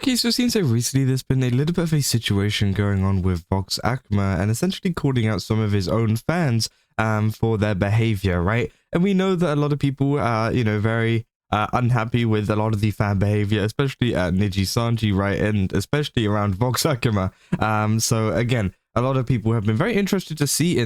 Okay, so it seems like recently there's been a little bit of a situation going on with Vox Akuma and essentially calling out some of his own fans for their behavior, right? And we know that a lot of people are, very unhappy with a lot of the fan behavior, especially at Nijisanji, right? And especially around Vox Akuma. So again, a lot of people have been very interested to see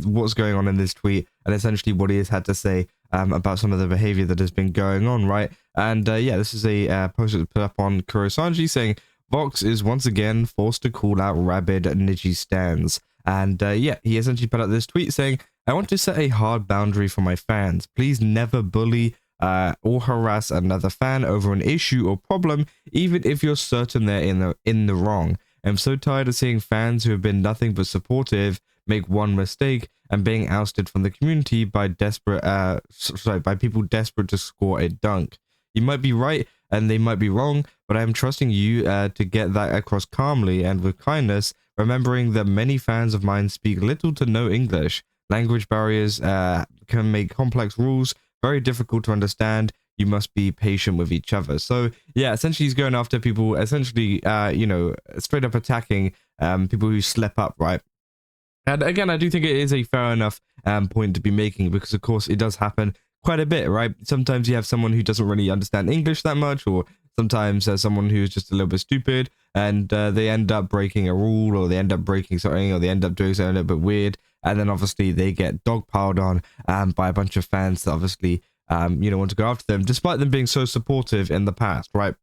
what's going on in this tweet and essentially what he has had to say about some of the behavior that has been going on, right? And yeah, this is a post that put up on Sanji saying, Vox is once again forced to call out rabid Niji stans. And yeah, he essentially put out this tweet saying, I want to set a hard boundary for my fans. Please never bully or harass another fan over an issue or problem, even if you're certain they're in the wrong. I'm so tired of seeing fans who have been nothing but supportive make one mistake and being ousted from the community by people desperate to score a dunk. You might be right and they might be wrong, but I am trusting you to get that across calmly and with kindness, remembering that many fans of mine speak little to no English. Language barriers can make complex rules very difficult to understand. You must be patient with each other. So yeah, essentially he's going after people, essentially, straight up attacking people who slip up, right? And again, I do think it is a fair enough point to be making because, of course, it does happen quite a bit, right? Sometimes you have someone who doesn't really understand English that much, or sometimes there's someone who's just a little bit stupid and they end up breaking a rule, or they end up breaking something, or they end up doing something a little bit weird. And then obviously they get dogpiled on by a bunch of fans that obviously want to go after them, despite them being so supportive in the past, right?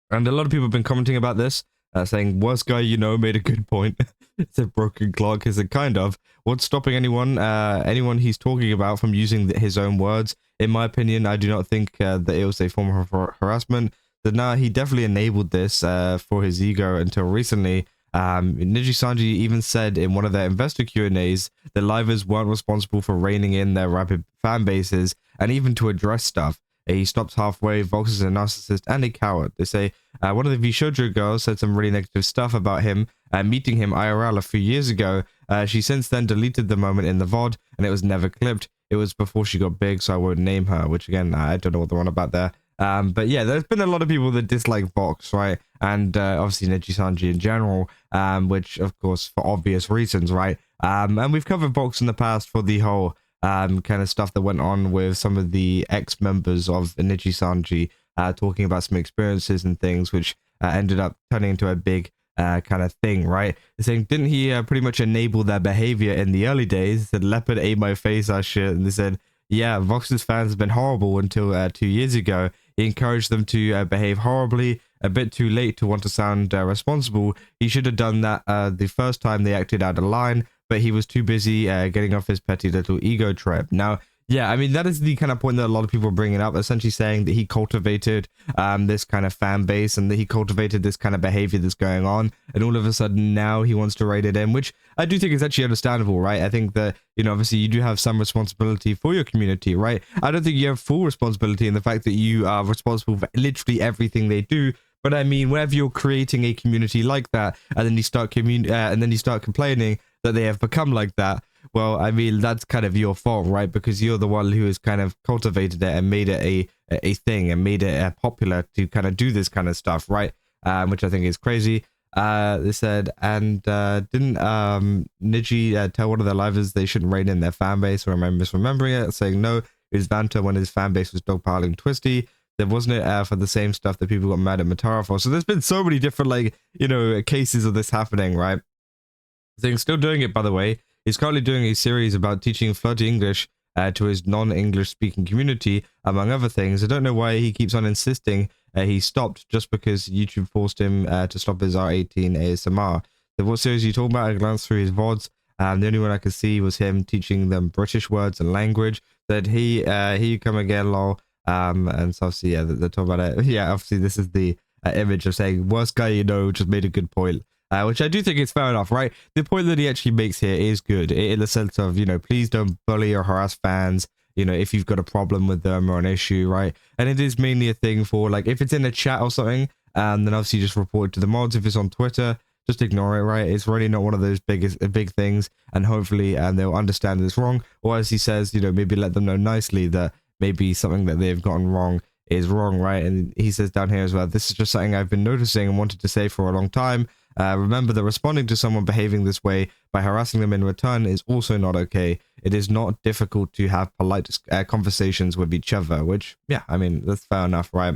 And a lot of people have been commenting about this, saying, worst guy made a good point. It's a broken clock, is it kind of? What's stopping anyone he's talking about from using his own words? In my opinion, I do not think that it was a form of harassment. That now he definitely enabled this for his ego until recently. Nijisanji even said in one of their investor Q&As that livers weren't responsible for reining in their rapid fan bases and even to address stuff. He stops halfway. Vox is a narcissist and a coward. They say one of the Vshoujo girls said some really negative stuff about him, meeting him IRL a few years ago. She since then deleted the moment in the VOD, and it was never clipped. It was before she got big, so I won't name her, which again, I don't know what they're on about there. But yeah, there's been a lot of people that dislike Vox, right? And obviously Nijisanji in general, which of course for obvious reasons, right? And we've covered Vox in the past for the whole kind of stuff that went on with some of the ex-members of Nijisanji, talking about some experiences and things, which ended up turning into a big kind of thing, right? Saying, didn't he pretty much enable their behavior in the early days? He said, Leopard ate my face, that shit. And they said, yeah, Vox's fans have been horrible until 2 years ago. He encouraged them to behave horribly, a bit too late to want to sound responsible. He should have done that the first time they acted out of line, but he was too busy getting off his petty little ego trip. Now, yeah, I mean, that is the kind of point that a lot of people are bringing up, essentially saying that he cultivated this kind of fan base and that he cultivated this kind of behavior that's going on. And all of a sudden now he wants to rate it in, which I do think is actually understandable, right? I think that, obviously you do have some responsibility for your community, right? I don't think you have full responsibility in the fact that you are responsible for literally everything they do. But I mean, whenever you're creating a community like that, and then you start complaining that they have become like that, well, I mean, that's kind of your fault, right? Because you're the one who has kind of cultivated it and made it a thing and made it popular to kind of do this kind of stuff, right? Which I think is crazy. They said, and didn't Niji tell one of their livers they shouldn't rein in their fan base, or am I misremembering it? Saying no, it was banter when his fan base was dogpiling Twisty. There wasn't it for the same stuff that people got mad at Matara for. So there's been so many different, cases of this happening, right? He's still doing it, by the way. He's currently doing a series about teaching flood English to his non-English speaking community, among other things. I don't know why he keeps on insisting he stopped just because YouTube forced him to stop his R18 ASMR. The what series you talking about? I glanced through his VODs. The only one I could see was him teaching them British words and language. That he come again, lol. And so obviously, yeah, they're talking about it. Yeah, obviously this is the image of saying, worst guy just made a good point. Which I do think is fair enough, right? The point that he actually makes here is good in the sense of, please don't bully or harass fans, if you've got a problem with them or an issue, right? And it is mainly a thing for, if it's in a chat or something, then obviously just report it to the mods. If it's on Twitter, just ignore it, right? It's really not one of those big things, and hopefully they'll understand it's wrong. Or as he says, maybe let them know nicely that maybe something that they've gotten wrong is wrong, right? And he says down here as well, this is just something I've been noticing and wanted to say for a long time. Remember that responding to someone behaving this way by harassing them in return is also not okay. It is not difficult to have polite conversations with each other, which, yeah, I mean, that's fair enough, right?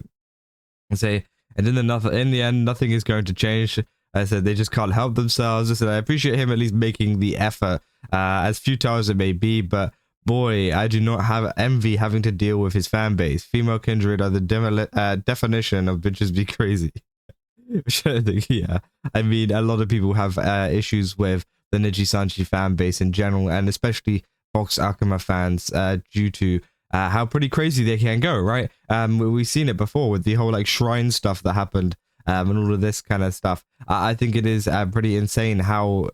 And say, and in the end, nothing is going to change. I said they just can't help themselves. I said I appreciate him at least making the effort, as futile as it may be, but boy, I do not have envy having to deal with his fan base. Female kindred are the definition of bitches be crazy. Which I think, yeah, I mean, a lot of people have issues with the Nijisanji fan base in general, and especially Vox Akuma fans, due to how pretty crazy they can go, right? We've seen it before with the whole like shrine stuff that happened, and all of this kind of stuff. I think it is pretty insane how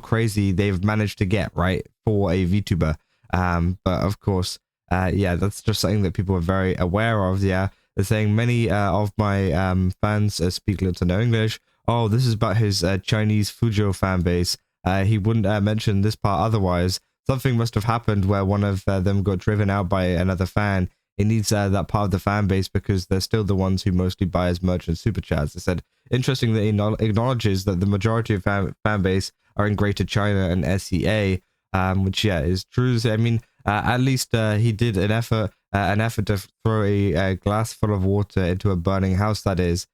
crazy they've managed to get, right, for a VTuber. But of course, yeah, that's just something that people are very aware of. Yeah, they're saying many of my fans speak little to no English. Oh, this is about his Chinese Fujo fan base. He wouldn't mention this part otherwise. Something must have happened where one of them got driven out by another fan. He needs that part of the fan base because they're still the ones who mostly buy his merch and super chats. They said, interesting that he acknowledges that the majority of fan base are in Greater China and SEA, which, yeah, is true. I mean, at least he did an effort to throw a glass full of water into a burning house, that is.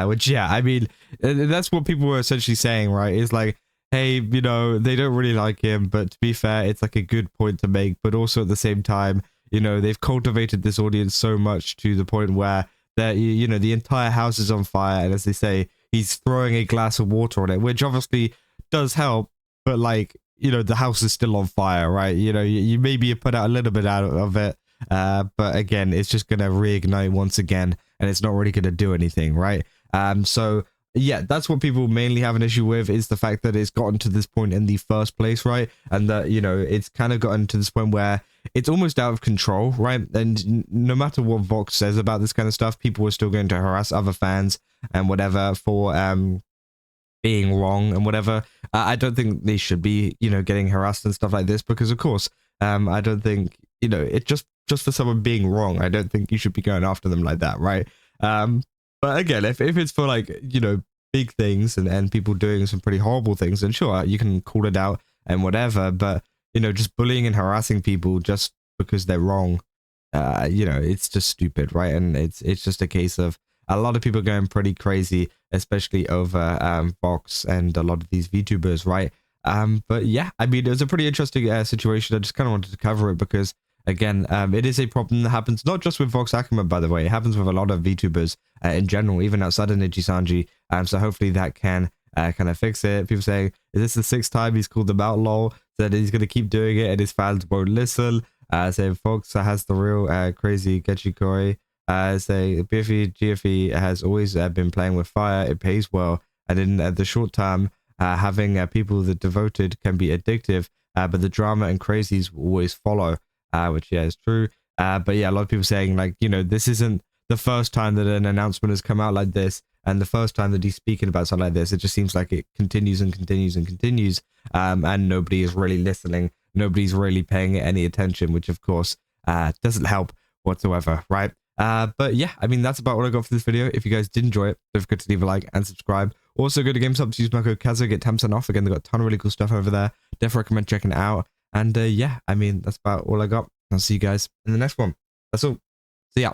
Which, yeah, I mean, that's what people were essentially saying, right? It's like, hey, you know, they don't really like him, but to be fair, it's like a good point to make. But also at the same time, you know, they've cultivated this audience so much to the point where that, you know, the entire house is on fire, and as they say, he's throwing a glass of water on it, which obviously does help, but like, you know, the house is still on fire, right? You know, you maybe put out a little bit out of it, but again, it's just gonna reignite once again, and it's not really gonna do anything, right? So yeah, that's what people mainly have an issue with, is the fact that it's gotten to this point in the first place, right? And that, you know, it's kind of gotten to this point where it's almost out of control, right? And no matter what Vox says about this kind of stuff, people are still going to harass other fans and whatever for being wrong and whatever. I don't think they should be, you know, getting harassed and stuff like this, because of course, I don't think, you know, it just for someone being wrong, I don't think you should be going after them like that, right? But again, if it's for like, you know, big things and people doing some pretty horrible things, then sure, you can call it out and whatever. But, you know, just bullying and harassing people just because they're wrong, you know, it's just stupid, right? And it's just a case of a lot of people going pretty crazy, especially over Vox and a lot of these VTubers, right? But yeah, I mean, it was a pretty interesting situation. I just kind of wanted to cover it because, again, it is a problem that happens not just with Vox Akuma, by the way. It happens with a lot of VTubers in general, even outside of Nijisanji. So hopefully that can kind of fix it. People saying, is this the 6th time he's called them out, lol? That he's going to keep doing it and his fans won't listen. Saying Vox has the real crazy Gechikoi. Say Biffy GFE has always been playing with fire. It pays well. And in the short term, having people that devoted can be addictive, but the drama and crazies will always follow. Which, yeah, is true. But yeah, a lot of people saying, like, you know, this isn't the first time that an announcement has come out like this, and the first time that he's speaking about something like this. It just seems like it continues and continues and continues, and nobody is really listening. Nobody's really paying it any attention, which of course doesn't help whatsoever, right? But yeah, I mean, that's about what I got for this video. If you guys did enjoy it, don't forget to leave a like and subscribe. Also, go to GameStop to use my code Kazo, get 10% off. Again, they've got a ton of really cool stuff over there. Definitely recommend checking it out. And yeah, I mean, that's about all I got. I'll see you guys in the next one. That's all. See ya.